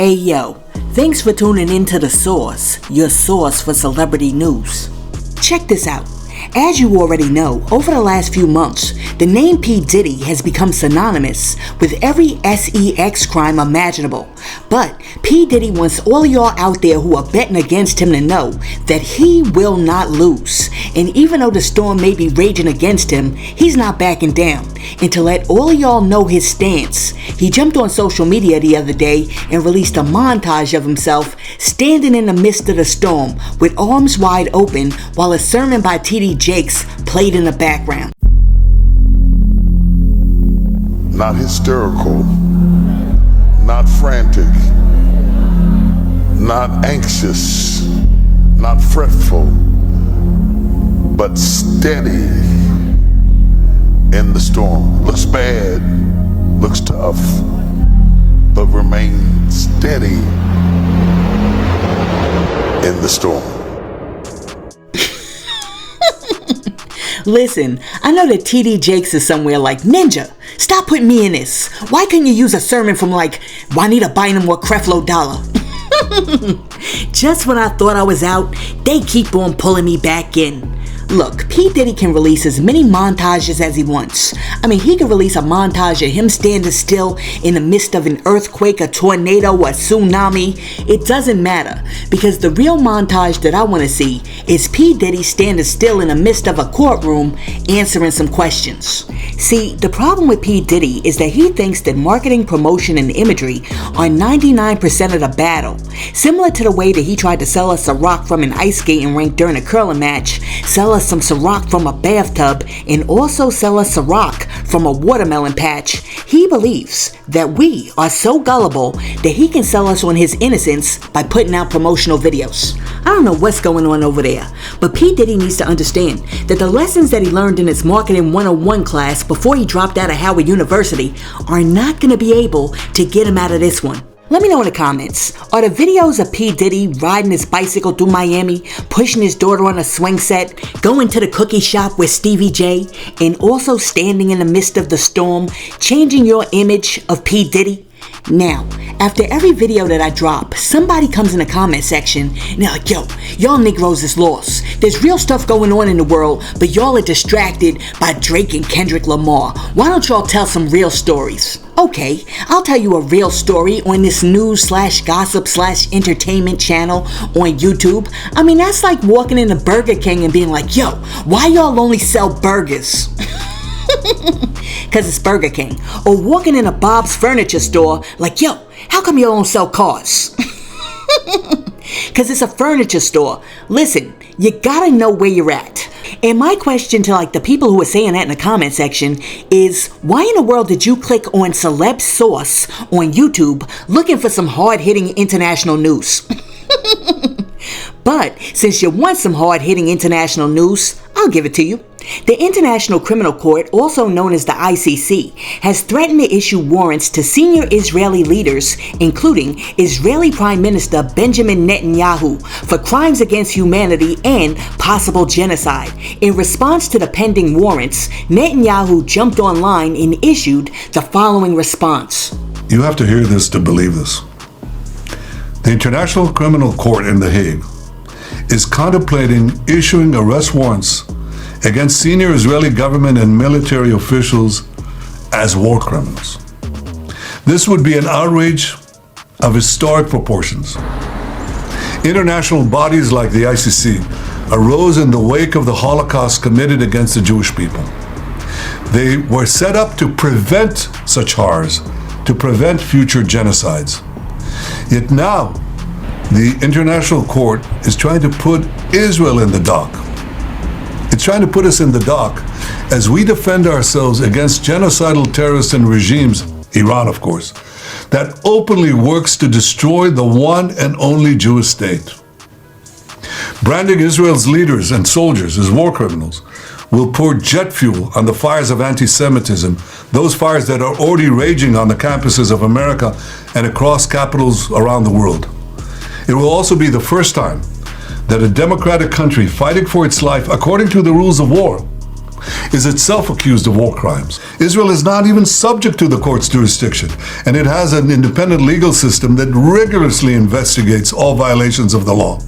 Hey yo, thanks for tuning in to The Source, your source for celebrity news. Check this out. As you already know, over the last few months, the name P. Diddy has become synonymous with every sex crime imaginable. But P. Diddy wants all of y'all out there who are betting against him to know that he will not lose. And even though the storm may be raging against him, he's not backing down. And to let all of y'all know his stance, he jumped on social media the other day and released a montage of himself standing in the midst of the storm with arms wide open while a sermon by T.D. Jakes played in the background. Not hysterical, not frantic, not anxious, not fretful, but steady in the storm. Looks bad, looks tough, but remain steady in the storm. Listen, I know that T.D. Jakes is somewhere like, Ninja, stop putting me in this. Why couldn't you use a sermon from like Juanita Bynum or Creflo Dollar? Just when I thought I was out, they keep on pulling me back in. Look, P. Diddy can release as many montages as he wants. I mean, he can release a montage of him standing still in the midst of an earthquake, a tornado, a tsunami. It doesn't matter, because the real montage that I want to see is P. Diddy standing still in the midst of a courtroom answering some questions. See, the problem with P. Diddy is that he thinks that marketing, promotion, and imagery are 99% of the battle. Similar to the way that he tried to sell us a rock from an ice skating rink during a curling match, sell us some Ciroc from a bathtub, and also sell us Ciroc from a watermelon patch. He believes that we are so gullible that he can sell us on his innocence by putting out promotional videos. I don't know what's going on over there, but P. Diddy needs to understand that the lessons that he learned in his Marketing 101 class before he dropped out of Howard University are not going to be able to get him out of this one. Let me know in the comments, are the videos of P. Diddy riding his bicycle through Miami, pushing his daughter on a swing set, going to the cookie shop with Stevie J, and also standing in the midst of the storm, changing your image of P. Diddy? Now, after every video that I drop, somebody comes in the comment section and they're like, yo, y'all Negroes is lost. There's real stuff going on in the world, but y'all are distracted by Drake and Kendrick Lamar. Why don't y'all tell some real stories? Okay, I'll tell you a real story on this news/gossip/entertainment channel on YouTube. I mean, that's like walking into Burger King and being like, yo, why y'all only sell burgers? Because it's Burger King. Or walking in a Bob's Furniture store like, yo, how come you don't sell cars? Because it's a furniture store. Listen, you gotta know where you're at. And my question to like the people who are saying that in the comment section is, why in the world did you click on Celeb Source on YouTube looking for some hard-hitting international news? But since you want some hard-hitting international news, I'll give it to you. The International Criminal Court, also known as the ICC, has threatened to issue warrants to senior Israeli leaders, including Israeli Prime Minister Benjamin Netanyahu, for crimes against humanity and possible genocide. In response to the pending warrants, Netanyahu jumped online and issued the following response. You have to hear this to believe this. The International Criminal Court in The Hague is contemplating issuing arrest warrants against senior Israeli government and military officials as war criminals. This would be an outrage of historic proportions. International bodies like the ICC arose in the wake of the Holocaust committed against the Jewish people. They were set up to prevent such horrors, to prevent future genocides. Yet now, the International Court is trying to put Israel in the dock. It's trying to put us in the dock as we defend ourselves against genocidal terrorists and regimes, Iran of course, that openly works to destroy the one and only Jewish state. Branding Israel's leaders and soldiers as war criminals will pour jet fuel on the fires of anti-Semitism, those fires that are already raging on the campuses of America and across capitals around the world. It will also be the first time that a democratic country fighting for its life according to the rules of war is itself accused of war crimes. Israel is not even subject to the court's jurisdiction, and it has an independent legal system that rigorously investigates all violations of the law.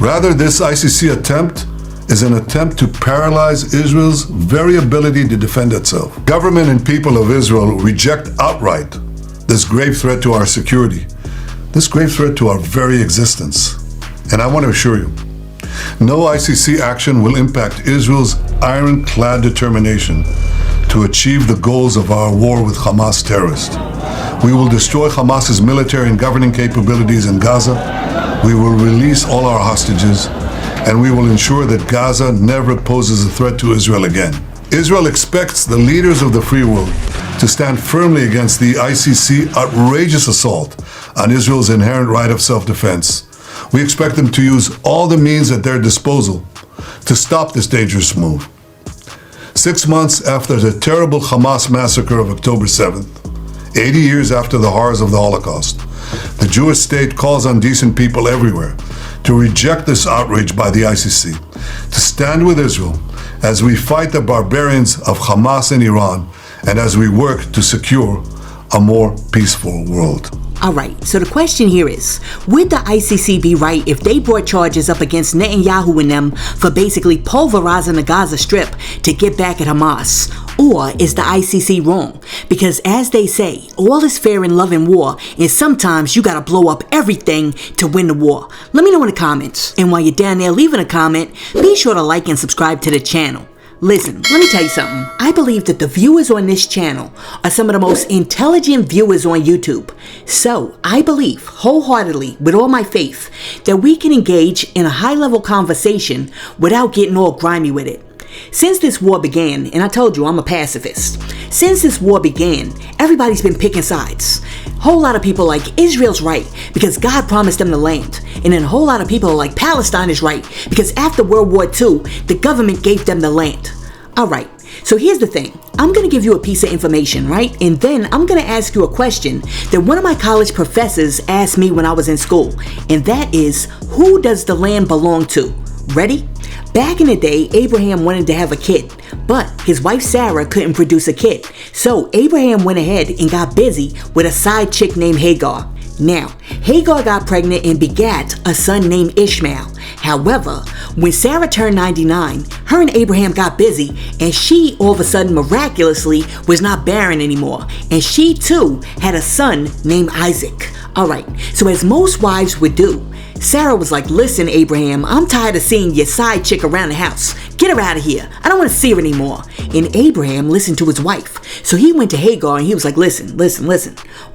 Rather, this ICC attempt is an attempt to paralyze Israel's very ability to defend itself. Government and people of Israel reject outright this grave threat to our security, this grave threat to our very existence. And I want to assure you, no ICC action will impact Israel's ironclad determination to achieve the goals of our war with Hamas terrorists. We will destroy Hamas's military and governing capabilities in Gaza. We will release all our hostages, and we will ensure that Gaza never poses a threat to Israel again. Israel expects the leaders of the free world to stand firmly against the ICC outrageous assault on Israel's inherent right of self-defense. We expect them to use all the means at their disposal to stop this dangerous move. 6 months after the terrible Hamas massacre of October 7th, 80 years after the horrors of the Holocaust, the Jewish state calls on decent people everywhere to reject this outrage by the ICC, to stand with Israel as we fight the barbarians of Hamas and Iran, and as we work to secure a more peaceful world. All right, so the question here is, would the ICC be right if they brought charges up against Netanyahu and them for basically pulverizing the Gaza Strip to get back at Hamas? Or is the ICC wrong? Because as they say, all is fair in love and war, and sometimes you gotta blow up everything to win the war. Let me know in the comments. And while you're down there leaving a comment, be sure to like and subscribe to the channel. Listen, let me tell you something. I believe that the viewers on this channel are some of the most intelligent viewers on YouTube. So I believe wholeheartedly, with all my faith, that we can engage in a high-level conversation without getting all grimy with it. Since this war began, and I told you I'm a pacifist, since this war began, everybody's been picking sides. Whole lot of people like Israel's right because God promised them the land, and then a whole lot of people are like Palestine is right because after World War II, the government gave them the land. Alright, so here's the thing. I'm going to give you a piece of information, right? And then I'm going to ask you a question that one of my college professors asked me when I was in school, and that is, who does the land belong to? Ready? Back in the day, Abraham wanted to have a kid, but his wife Sarah couldn't produce a kid. So Abraham went ahead and got busy with a side chick named Hagar. Now, Hagar got pregnant and begat a son named Ishmael. However, when Sarah turned 99, her and Abraham got busy, and she all of a sudden miraculously was not barren anymore, and she too had a son named Isaac. Alright, so as most wives would do, Sarah was like, listen Abraham, I'm tired of seeing your side chick around the house. Get her out of here. I don't want to see her anymore. And Abraham listened to his wife. So he went to Hagar and he was like, listen.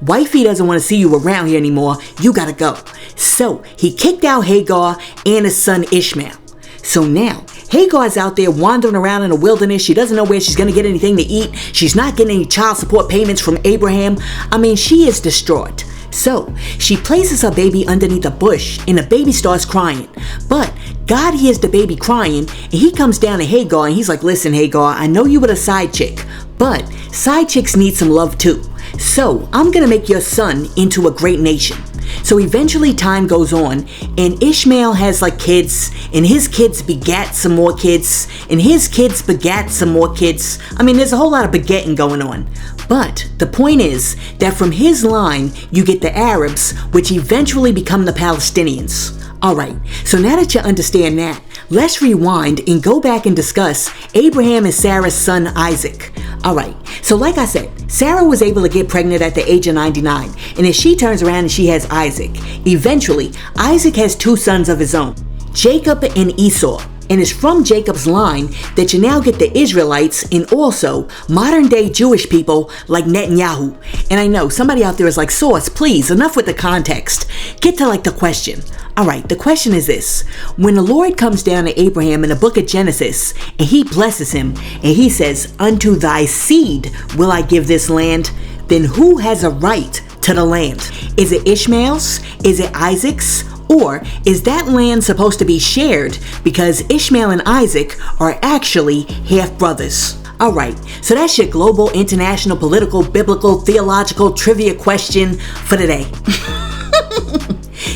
Wifey doesn't want to see you around here anymore. You gotta go. So he kicked out Hagar and his son Ishmael. So now, Hagar's out there wandering around in the wilderness. She doesn't know where she's going to get anything to eat. She's not getting any child support payments from Abraham. I mean, she is distraught. So, she places her baby underneath a bush and the baby starts crying. But God hears the baby crying and he comes down to Hagar and he's like, listen Hagar, I know you were a side chick, but side chicks need some love too. So, I'm going to make your son into a great nation. So eventually time goes on and Ishmael has like kids and his kids begat some more kids and his kids begat some more kids. I mean, there's a whole lot of begetting going on. But the point is that from his line you get the Arabs, which eventually become the Palestinians. Alright, so now that you understand that, let's rewind and go back and discuss Abraham and Sarah's son Isaac. Alright, so like I said, Sarah was able to get pregnant at the age of 99, and then she turns around and she has Isaac. Eventually, Isaac has two sons of his own, Jacob and Esau. And it's from Jacob's line that you now get the Israelites and also modern day Jewish people like Netanyahu. And I know somebody out there is like, Source, please, enough with the context. Get to like the question. Alright, the question is this. When the Lord comes down to Abraham in the book of Genesis and he blesses him and he says, unto thy seed will I give this land, then who has a right to the land? Is it Ishmael's? Is it Isaac's? Or is that land supposed to be shared because Ishmael and Isaac are actually half-brothers? Alright, so that's your global, international, political, biblical, theological trivia question for today.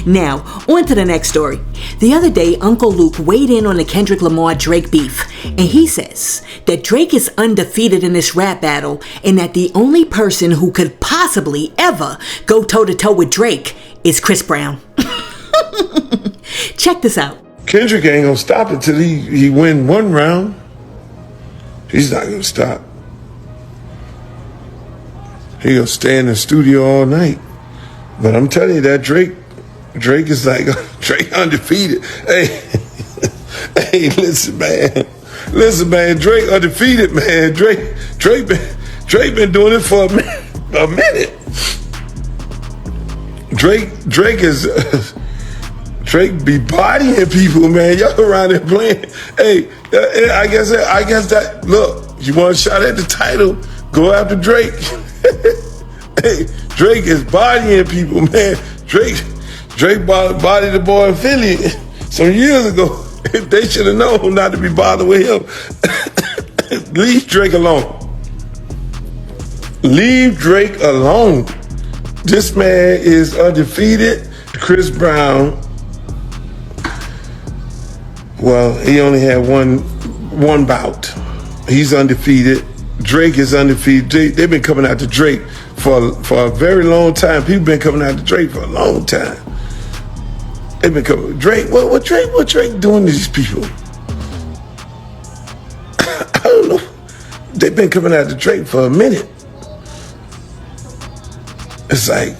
Now, on to the next story. The other day, Uncle Luke weighed in on the Kendrick Lamar Drake beef, and he says that Drake is undefeated in this rap battle and that the only person who could possibly ever go toe-to-toe with Drake is Chris Brown. Check this out. Kendrick ain't gonna stop until he win one round. He's not gonna stop. He gonna stay in the studio all night. But I'm telling you that Drake is like, Drake undefeated. Hey, listen, man, Drake undefeated, man. Drake been doing it for a minute. Drake be bodying people, man. Y'all around there playing. Hey, I guess that. Look, you want a shot at the title? Go after Drake. Hey, Drake is bodying people, man. Drake bodied the boy in Philly some years ago. They should have known not to be bothered with him. Leave Drake alone. Leave Drake alone. This man is undefeated. Chris Brown, well, he only had one bout. He's undefeated. Drake is undefeated. They've been coming after Drake for a very long time. People been coming after Drake for a long time. They've been coming. Drake, what Drake doing to these people? I don't know. They've been coming after Drake for a minute. It's like,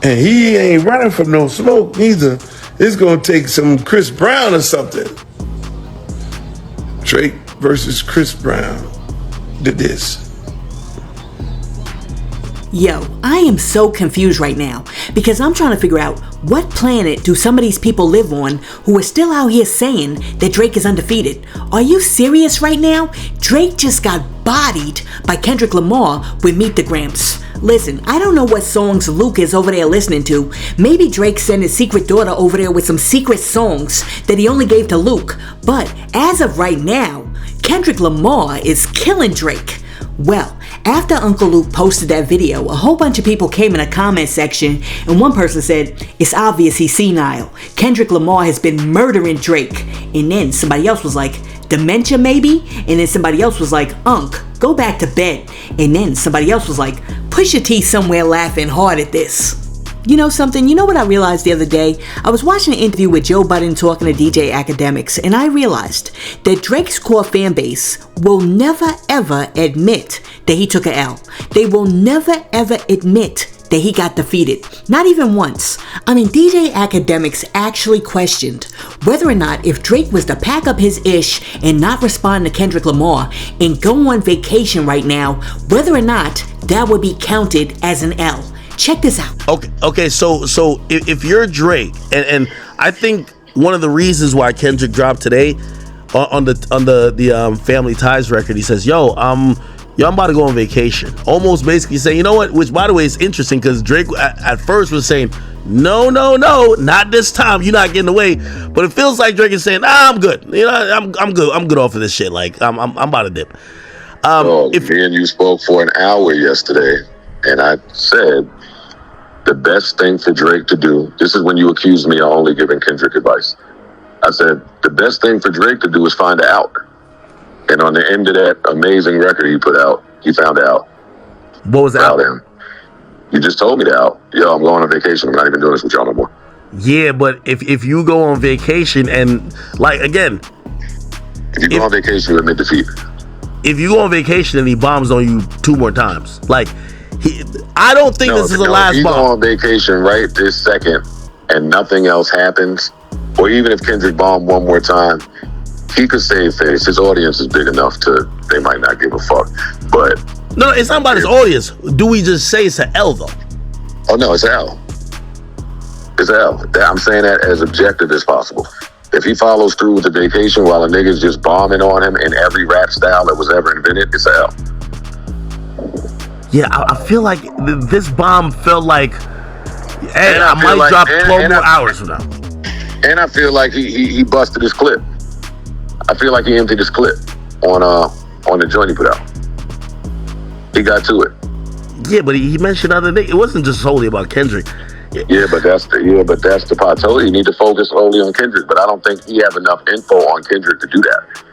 and he ain't running from no smoke neither. It's gonna take some Chris Brown or something. Drake versus Chris Brown did this. Yo, I am so confused right now because I'm trying to figure out what planet do some of these people live on who are still out here saying that Drake is undefeated. Are you serious right now? Drake just got bodied by Kendrick Lamar with Meet the Gramps. Listen, I don't know what songs Luke is over there listening to. Maybe Drake sent his secret daughter over there with some secret songs that he only gave to Luke. But as of right now, Kendrick Lamar is killing Drake. Well, after Uncle Luke posted that video, a whole bunch of people came in a comment section and one person said, it's obvious he's senile. Kendrick Lamar has been murdering Drake. And then somebody else was like, dementia maybe? And then somebody else was like, Unc, go back to bed. And then somebody else was like, Pusha T somewhere laughing hard at this. You know something? You know what I realized the other day? I was watching an interview with Joe Budden talking to DJ Academics, and I realized that Drake's core fan base will never ever admit that he took an L. They will never ever admit that he got defeated. Not even once. I mean, DJ Academics actually questioned whether or not if Drake was to pack up his ish and not respond to Kendrick Lamar and go on vacation right now, whether or not that would be counted as an L. Check this out. Okay. So if you're Drake, and I think one of the reasons why Kendrick dropped today on the Family Ties record, he says, "Yo, I'm about to go on vacation." Almost basically saying, you know what? Which, by the way, is interesting because Drake at first was saying, "No, not this time. You're not getting away." But it feels like Drake is saying, "I'm good. You know, I'm good. I'm good off of this shit. Like I'm about to dip." Me and you spoke for an hour yesterday, and I said, the best thing for Drake to do, this is when you accused me of only giving Kendrick advice. I said, the best thing for Drake to do is find out. And on the end of that amazing record he put out, he found out. What was that? Him. You just told me that out. Yo, I'm going on vacation. I'm not even doing this with y'all no more. Yeah, but if you go on vacation and, like, again. If you go on vacation, you admit defeat. If you go on vacation and he bombs on you 2 more times, like, I don't think this is the last bomb. If you go on vacation right this second and nothing else happens, or even if Kendrick bombed one more time, he could save face. His audience is big enough they might not give a fuck. But no, it's not about his audience. Do we just say it's an L though? Oh no, it's an L. It's an L. I'm saying that as objective as possible. If he follows through with the vacation while a nigga's just bombing on him in every rap style that was ever invented, it's an L. Yeah, I feel like this bomb felt like, hey, I might drop 12 more hours from now. And I feel like he busted his clip. I feel like he emptied his clip on the joint he put out. He got to it. Yeah, but he mentioned other things. It wasn't just solely about Kendrick. Yeah, but that's the part. I told you need to focus only on Kendrick, but I don't think he have enough info on Kendrick to do that.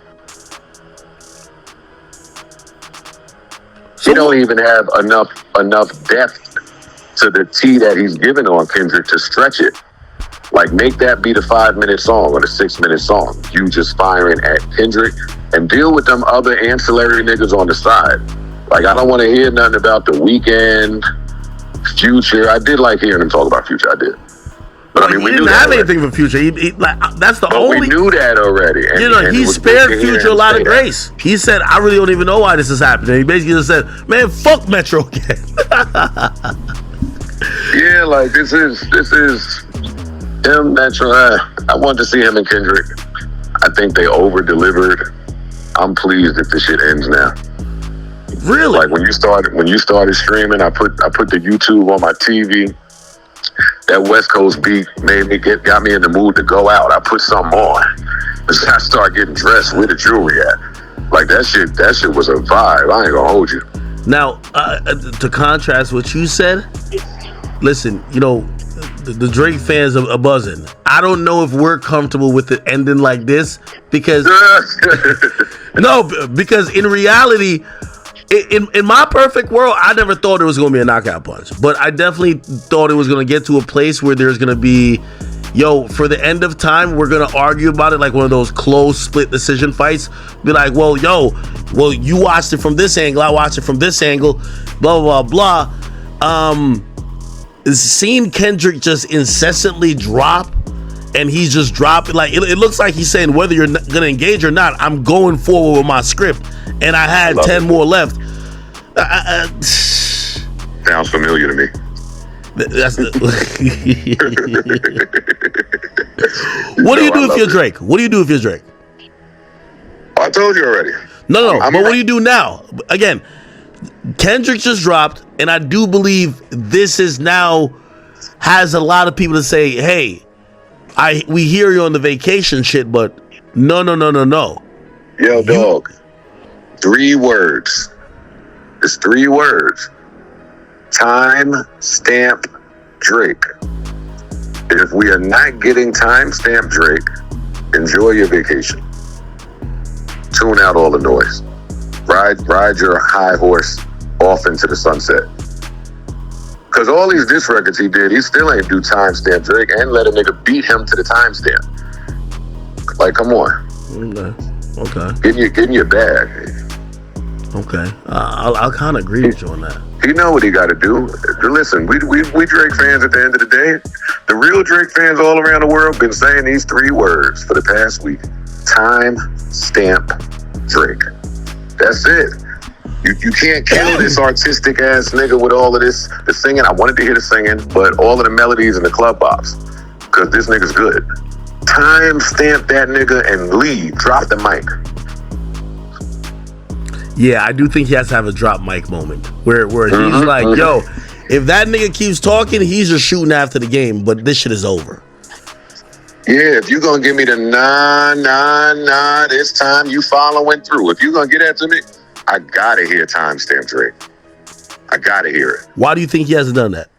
He don't even have enough depth to the T that he's given on Kendrick to stretch it. Like, make that be the 5-minute song or the 6-minute song. You just firing at Kendrick and deal with them other ancillary niggas on the side. Like, I don't want to hear nothing about The Weeknd, Future. I did like hearing him talk about Future. I did. But I mean, we didn't have anything for Future. That's the only. We knew that already. And, he spared Future a lot of grace. He said, "I really don't even know why this is happening." He basically just said, "Man, fuck Metro again." Yeah, like this is him, Metro. I wanted to see him and Kendrick. I think they over-delivered. I'm pleased if this shit ends now. Really? Like when you started streaming, I put the YouTube on my TV. That West Coast beat got me in the mood to go out. I put something on. I start getting dressed with the jewelry at. Like that shit was a vibe. I ain't gonna hold you. Now, to contrast what you said, listen, the Drake fans are buzzing. I don't know if we're comfortable with it ending like this because because in reality, in my perfect world, I never thought it was going to be a knockout punch, but I definitely thought it was going to get to a place where there's going to be, for the end of time, we're going to argue about it like one of those close split decision fights. Be like, well, you watched it from this angle, I watched it from this angle, blah, blah, blah, blah. Seeing Kendrick just incessantly drop, and he's just dropping, like, it looks like he's saying, whether you're going to engage or not, I'm going forward with my script. And I had 10 more left. Sounds familiar to me. What do you do if you're Drake? What do you do if you're Drake? I told you already. No. But what do you do now? Again, Kendrick just dropped, and I do believe this is now has a lot of people to say, hey, we hear you on the vacation shit, but no. Yo, dog. 3 words. It's 3 words. Time stamp Drake. If we are not getting time stamp Drake, enjoy your vacation. Tune out all the noise. Ride your high horse off into the sunset. Because all these diss records he did, he still ain't do time stamp Drake and let a nigga beat him to the time stamp. Like, come on. Okay. Get in your bag. Okay, I'll kind of agree with you on that. He know what he got to do. Listen, we Drake fans at the end of the day. The real Drake fans all around the world been saying these 3 words for the past week. Time stamp Drake. That's it. You can't kill this artistic ass nigga with all of the singing. I wanted to hear the singing, but all of the melodies and the club bops. Because this nigga's good. Time stamp that nigga and leave. Drop the mic. Yeah, I do think he has to have a drop mic moment where he's like, yo, if that nigga keeps talking, he's just shooting after the game, but this shit is over. Yeah, if you gonna give me the nah, this time you following through. If you gonna get that to me, I gotta hear timestamp Drake. I gotta hear it. Why do you think he hasn't done that?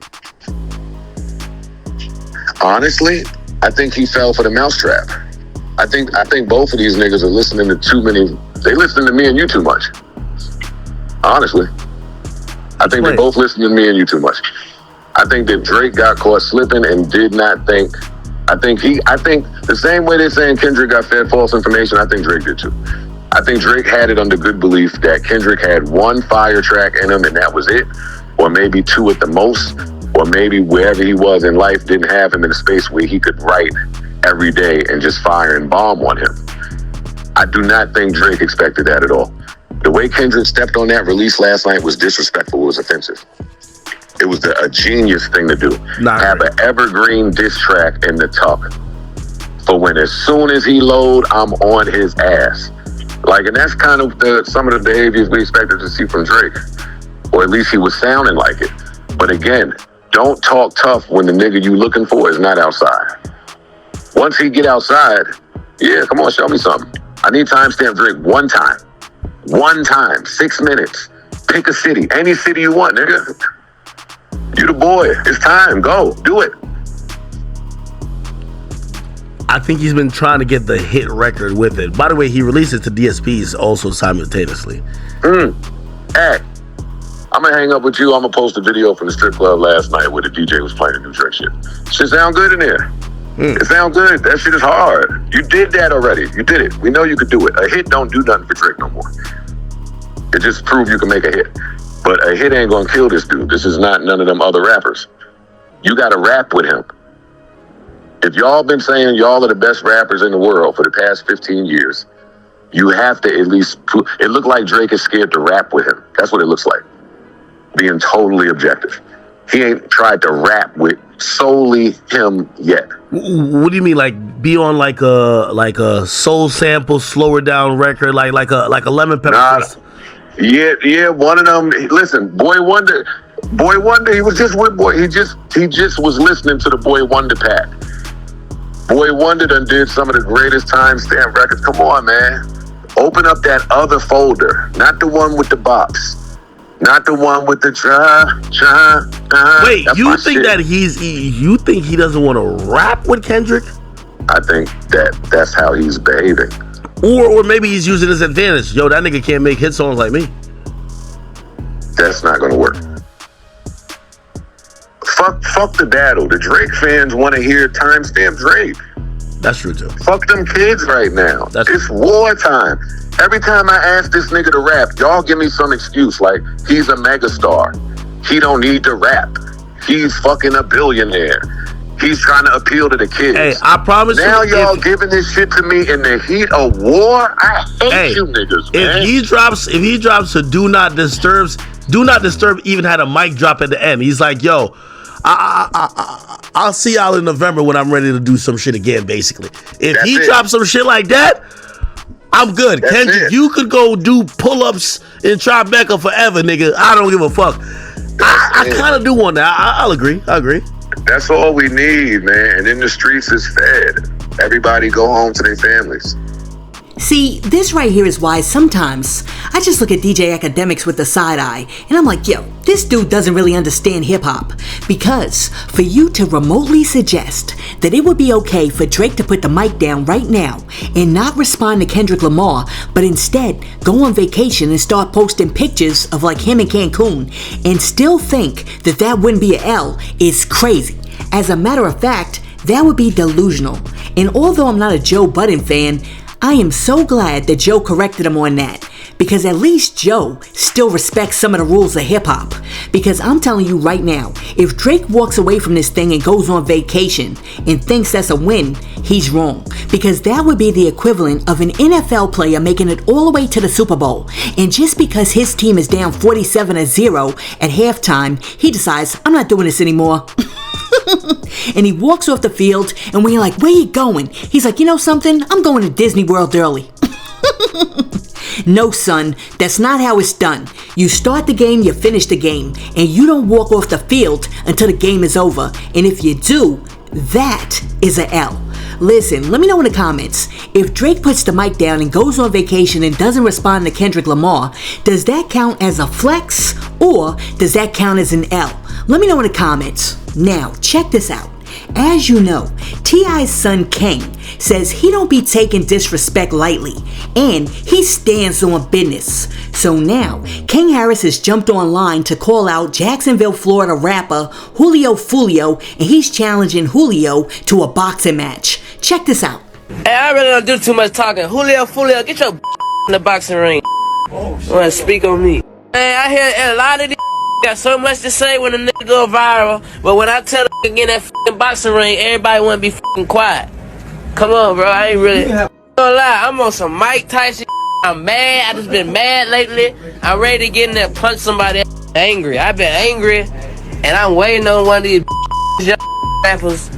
Honestly, I think he fell for the mousetrap. I think both of these niggas are listening to too many. They listen to me and you too much. Honestly, I think they both listen to me and you too much. I think that Drake got caught slipping and did not think. I think the same way they're saying Kendrick got fed false information, I think Drake did too. I think Drake had it under good belief that Kendrick had 1 fire track in him and that was it, or maybe 2 at the most, or maybe wherever he was in life didn't have him in a space where he could write every day and just fire and bomb on him. I do not think Drake expected that at all. The way Kendrick stepped on that release last night was disrespectful. It was offensive. It was a genius thing to do. Have an evergreen diss track in the tuck for when as soon as he load, I'm on his ass. Like, and that's kind of some of the behaviors we expected to see from Drake. Or at least he was sounding like it. But again, don't talk tough when the nigga you looking for is not outside. Once he get outside, yeah, come on, show me something. I need timestamp Drake 1 time. 1 time, 6 minutes. Pick a city, any city you want, nigga. You the boy. It's time. Go. Do it. I think he's been trying to get the hit record with it. By the way, he released it to DSPs also simultaneously. Hey, I'm gonna hang up with you. I'm gonna post a video from the strip club last night where the DJ was playing a new Drake shit. Shit sound good in there. It sound good. That shit is hard. You did that already. You did it. We know you could do it. A hit don't do nothing for Drake no more. It just proved you can make a hit. But a hit ain't gonna kill this dude. This is not none of them other rappers. You gotta rap with him. If y'all been saying y'all are the best rappers in the world for the past 15 years, you have to at least prove. It looked like Drake is scared to rap with him. That's what it looks like. Being totally objective. He ain't tried to rap with solely him yet. What do you mean, like be on like a soul sample, slower down record, like a Lemon Pepper? Nah, yeah, one of them. Listen, Boy Wonder, he was just with Boy. He just was listening to the Boy Wonder pack. Boy Wonder done did some of the greatest timestamp records. Come on, man. Open up that other folder, not the one with the bops, not the one with the Wait, you think that you think he doesn't want to rap with Kendrick? I think that's how he's behaving. Or maybe he's using his advantage. Yo, that nigga can't make hit songs like me. That's not gonna work. Fuck the battle. The Drake fans want to hear timestamp Drake. That's true too. Fuck them kids right now. It's true. wartime. Every time I ask this nigga to rap, y'all give me some excuse like he's a megastar. He don't need to rap. He's fucking a billionaire. He's trying to appeal to the kids. Hey, I promise now you. Now y'all giving this shit to me in the heat of war? I hate you niggas, man. If he drops a do not disturb even had a mic drop at the end. He's like, yo, I'll see y'all in November when I'm ready to do some shit again, basically. If he drops some shit like that, I'm good. That's Kendrick, it. you could go do pull-ups in Tribeca forever, nigga. I don't give a fuck. I kind of do want that. I'll agree. I agree. That's all we need, man. And then the streets is fed. Everybody go home to their families. See, this right here is why sometimes I just look at DJ Academics with the side eye and I'm like, yo, this dude doesn't really understand hip-hop. Because for you to remotely suggest that it would be okay for Drake to put the mic down right now and not respond to Kendrick Lamar, but instead go on vacation and start posting pictures of like him in Cancun and still think that that wouldn't be an L is crazy. As a matter of fact, that would be delusional. And although I'm not a Joe Budden fan, I am so glad that Joe corrected him on that, because at least Joe still respects some of the rules of hip-hop. Because I'm telling you right now, if Drake walks away from this thing and goes on vacation and thinks that's a win, he's wrong. Because that would be the equivalent of an NFL player making it all the way to the Super Bowl, and just because his team is down 47-0 at halftime, he decides, I'm not doing this anymore. And he walks off the field, and when you're like, where you going? He's like, you know something? I'm going to Disney World early. No, son, that's not how it's done. You start the game, you finish the game, and you don't walk off the field until the game is over. And if you do, that is a L. Listen, let me know in the comments. If Drake puts the mic down and goes on vacation and doesn't respond to Kendrick Lamar, does that count as a flex or does that count as an L? Let me know in the comments. Now, check this out. As you know, T.I.'s son King says he don't be taking disrespect lightly, and he stands on business. So now, King Harris has jumped online to call out Jacksonville, Florida rapper Julio Fulio, and he's challenging Julio to a boxing match. Check this out. Hey, I really don't do too much talking. Julio Fulio, get your in the boxing ring. Wanna speak on me? Man, I hear a lot of these got so much to say when a nigga go viral, but when I tell a nigga get in that f***ing boxing ring, everybody wanna be f***ing quiet. Come on, bro, I ain't really gonna lie, I'm on some Mike Tyson. I'm mad, I just been mad lately. I'm ready to get in there and punch somebody angry. I've been angry, and I'm waiting on one of these rappers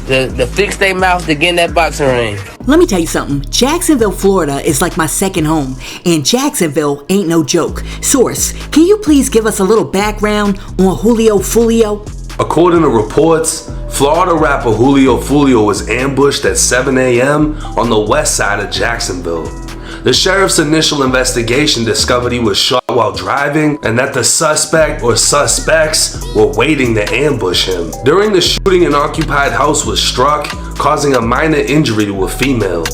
to fix their mouth to get in that boxing ring. Let me tell you something. Jacksonville, Florida is like my second home, and Jacksonville ain't no joke. Source, can you please give us a little background on Julio Fulio? According to reports, Florida rapper Julio Fulio was ambushed at 7 a.m. on the west side of Jacksonville. The sheriff's initial investigation discovered he was shot shot while driving, and that the suspect or suspects were waiting to ambush him. During the shooting, an occupied house was struck, causing a minor injury to a female.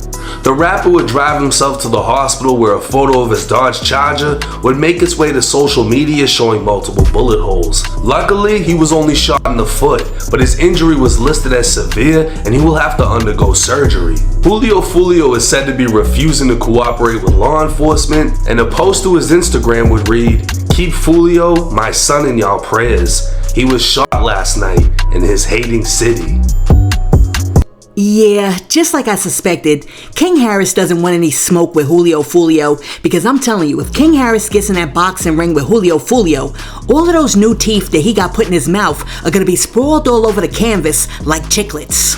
The rapper would drive himself to the hospital, where a photo of his Dodge Charger would make its way to social media showing multiple bullet holes. Luckily, he was only shot in the foot, but his injury was listed as severe and he will have to undergo surgery. Julio Fulio is said to be refusing to cooperate with law enforcement, and a post to his Instagram would read, "Keep Fulio, my son, in y'all prayers. He was shot last night in his hating city." Yeah, just like I suspected, King Harris doesn't want any smoke with Julio Fulio, because I'm telling you, if King Harris gets in that boxing ring with Julio Fulio, all of those new teeth that he got put in his mouth are gonna be sprawled all over the canvas like chiclets.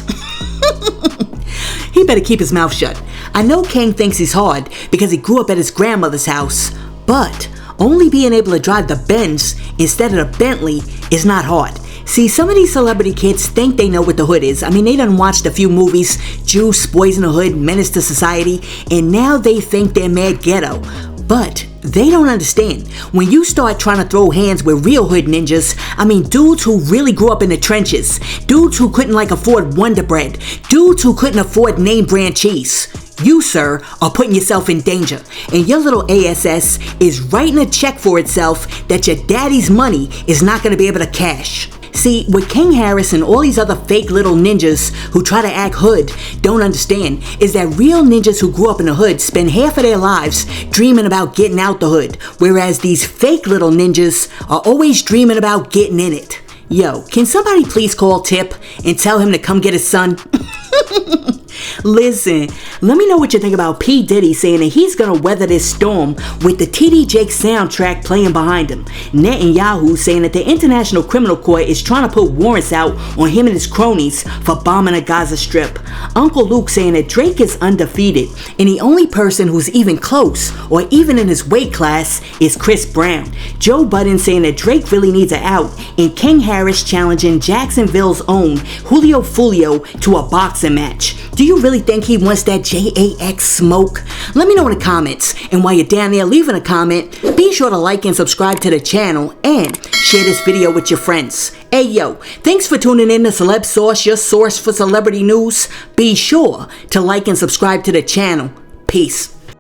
He better keep his mouth shut. I know King thinks he's hard because he grew up at his grandmother's house, but only being able to drive the Benz instead of the Bentley is not hard. See, some of these celebrity kids think they know what the hood is. I mean, they done watched a few movies, Juice, Boys in the Hood, Menace to Society, and now they think they're mad ghetto. But they don't understand. When you start trying to throw hands with real hood ninjas, I mean dudes who really grew up in the trenches, dudes who couldn't afford Wonder Bread, dudes who couldn't afford name brand cheese, you, sir, are putting yourself in danger, and your little ASS is writing a check for itself that your daddy's money is not going to be able to cash. See, what King Harris and all these other fake little ninjas who try to act hood don't understand is that real ninjas who grew up in the hood spend half of their lives dreaming about getting out the hood, whereas these fake little ninjas are always dreaming about getting in it. Yo, can somebody please call Tip and tell him to come get his son? Listen, let me know what you think about P. Diddy saying that he's gonna weather this storm with the TD Jake soundtrack playing behind him. Netanyahu saying that the International Criminal Court is trying to put warrants out on him and his cronies for bombing a Gaza Strip. Uncle Luke saying that Drake is undefeated and the only person who's even close or even in his weight class is Chris Brown. Joe Budden saying that Drake really needs an out, and King Harris challenging Jacksonville's own Julio Fulio to a boxing match. Do you really think he wants that JAX smoke? Let me know in the comments. And while you're down there leaving a comment, be sure to like and subscribe to the channel and share this video with your friends. Hey yo, thanks for tuning in to Celeb Source, your source for celebrity news. Be sure to like and subscribe to the channel. Peace.